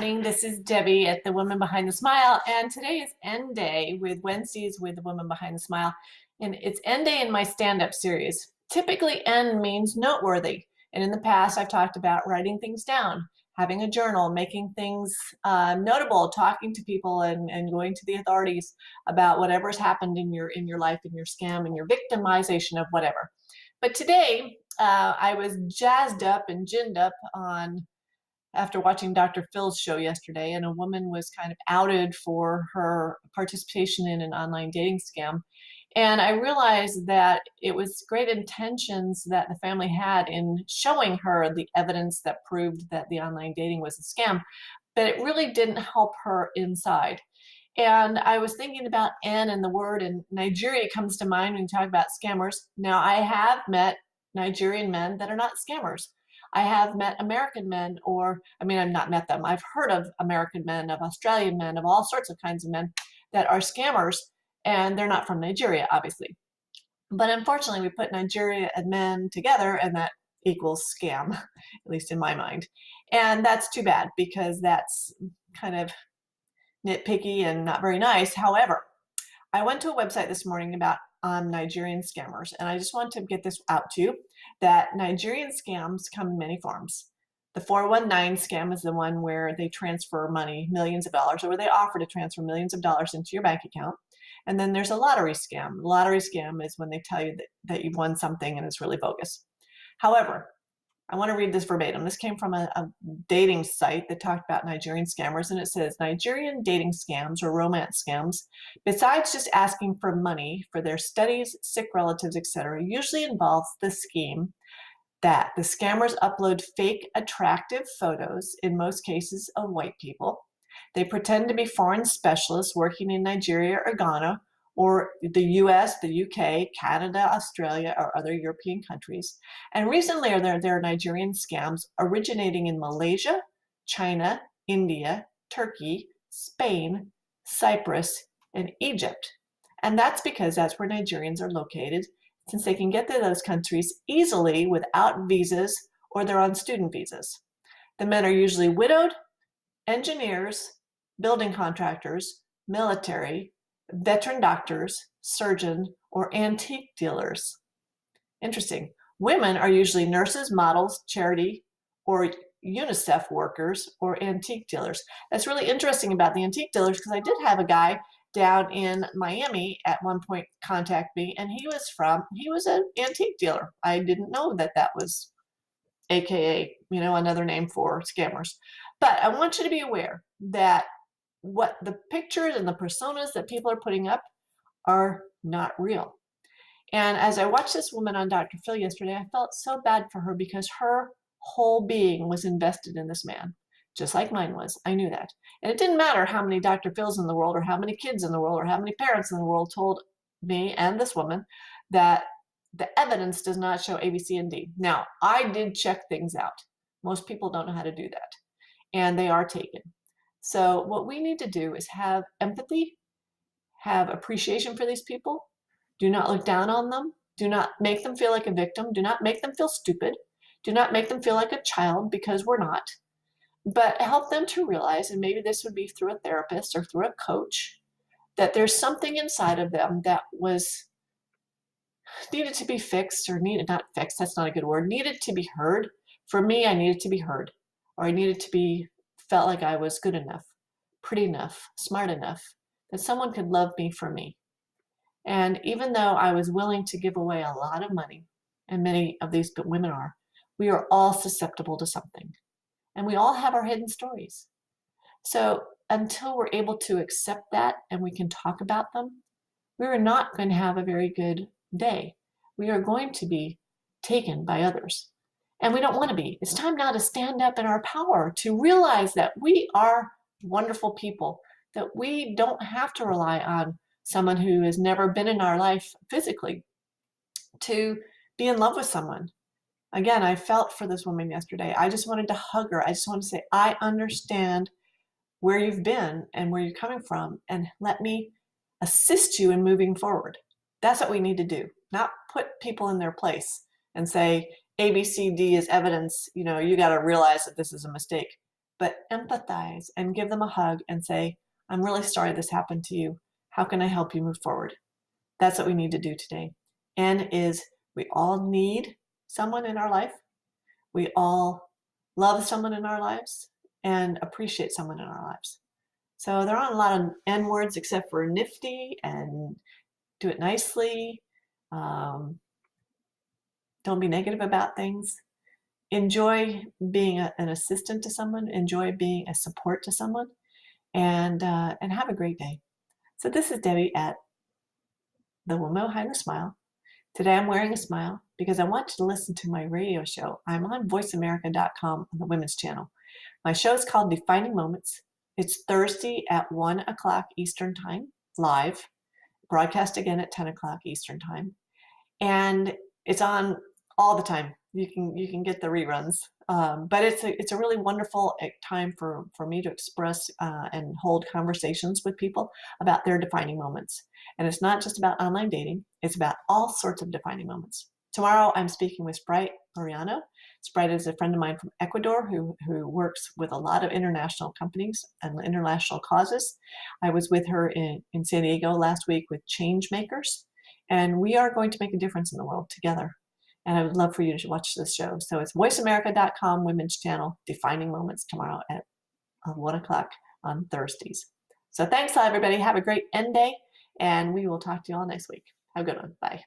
morning. This is Debbie at the Woman Behind the Smile, and today is End Day with Wednesdays with the Woman Behind the Smile, and it's End Day in my stand-up series. Typically, End means noteworthy, and in the past I've talked about writing things down, having a journal, making things notable, talking to people, and going to the authorities about whatever's happened in your life, in your scam, and your victimization of whatever. But today, I was jazzed up and ginned up after watching Dr. Phil's show yesterday, and a woman was kind of outed for her participation in an online dating scam. And I realized that it was great intentions that the family had in showing her the evidence that proved that the online dating was a scam, but it really didn't help her inside. And I was thinking about N and the word, and Nigeria comes to mind when you talk about scammers. Now, I have met Nigerian men that are not scammers. I have met American men, I've not met them. I've heard of American men, of Australian men, of all sorts of kinds of men that are scammers, and they're not from Nigeria, obviously. But unfortunately, we put Nigeria and men together, and that equals scam, at least in my mind. And that's too bad, because that's kind of nitpicky and not very nice. However, I went to a website this morning about Nigerian scammers, and I just want to get this out to you that Nigerian scams come in many forms. The 419 scam is the one where they transfer money, millions of dollars, or they offer to transfer millions of dollars into your bank account. And then there's a lottery scam. The lottery scam is when they tell you that you've won something and it's really bogus. However, I want to read this verbatim. This came from a dating site that talked about Nigerian scammers, and it says, Nigerian dating scams or romance scams, besides just asking for money for their studies, sick relatives, etc., usually involves the scheme that the scammers upload fake attractive photos, in most cases of white people. They pretend to be foreign specialists working in Nigeria or Ghana, or the US, the UK, Canada, Australia, or other European countries. And recently there are Nigerian scams originating in Malaysia, China, India, Turkey, Spain, Cyprus, and Egypt. And that's because that's where Nigerians are located, since they can get to those countries easily without visas, or they're on student visas. The men are usually widowed, engineers, building contractors, military, veteran doctors, surgeon, or antique dealers. Interesting. Women are usually nurses, models, charity, or UNICEF workers, or antique dealers. That's really interesting about the antique dealers, because I did have a guy down in Miami at one point contact me, and he was an antique dealer. I didn't know that was AKA, another name for scammers. But I want you to be aware that what the pictures and the personas that people are putting up are not real. And as I watched this woman on Dr. Phil yesterday, I felt so bad for her, because her whole being was invested in this man, just like mine was. I knew that. And it didn't matter how many Dr. Phils in the world, or how many kids in the world, or how many parents in the world told me and this woman that the evidence does not show A, B, C, and D. Now, I did check things out. Most people don't know how to do that, and they are taken. So what we need to do is have empathy, have appreciation for these people. Do not look down on them. Do not make them feel like a victim. Do not make them feel stupid. Do not make them feel like a child, because we're not. But help them to realize, and maybe this would be through a therapist or through a coach, that there's something inside of them that was needed to be fixed, or not fixed, that's not a good word, needed to be heard. For me, I needed to be heard, or I needed to be felt like I was good enough, pretty enough, smart enough, that someone could love me for me. And even though I was willing to give away a lot of money, and many of these women are, we are all susceptible to something. And we all have our hidden stories. So until we're able to accept that and we can talk about them, we are not going to have a very good day. We are going to be taken by others. And we don't want to be. It's time now to stand up in our power, to realize that we are wonderful people, that we don't have to rely on someone who has never been in our life physically to be in love with someone. Again, I felt for this woman yesterday. I just wanted to hug her. I just wanted to say, I understand where you've been and where you're coming from, and let me assist you in moving forward. That's what we need to do, not put people in their place and say, A, B, C, D is evidence, you got to realize that this is a mistake. but empathize and give them a hug and say, I'm really sorry this happened to you. How can I help you move forward? That's what we need to do today. N is we all need someone in our life. We all love someone in our lives and appreciate someone in our lives. So there aren't a lot of N words except for nifty and do it nicely. Don't be negative about things. Enjoy being an assistant to someone. Enjoy being a support to someone, and have a great day. So this is Debbie at The Woman Behind the Smile. Today I'm wearing a smile because I want you to listen to my radio show. I'm on voiceamerica.com on the Women's Channel. My show is called Defining Moments. It's Thursday at 1 o'clock Eastern Time, live, broadcast again at 10 o'clock Eastern Time. And it's on all the time. You can get the reruns, but it's a really wonderful time for me to express and hold conversations with people about their defining moments. And it's not just about online dating; it's about all sorts of defining moments. Tomorrow, I'm speaking with Sprite Loriano. Sprite is a friend of mine from Ecuador who works with a lot of international companies and international causes. I was with her in San Diego last week with Change Makers, and we are going to make a difference in the world together. And I would love for you to watch this show. So it's voiceamerica.com Women's Channel, Defining Moments, tomorrow at 1 o'clock on Thursdays. So thanks, everybody. Have a great end day, and we will talk to you all next week. Have a good one. Bye.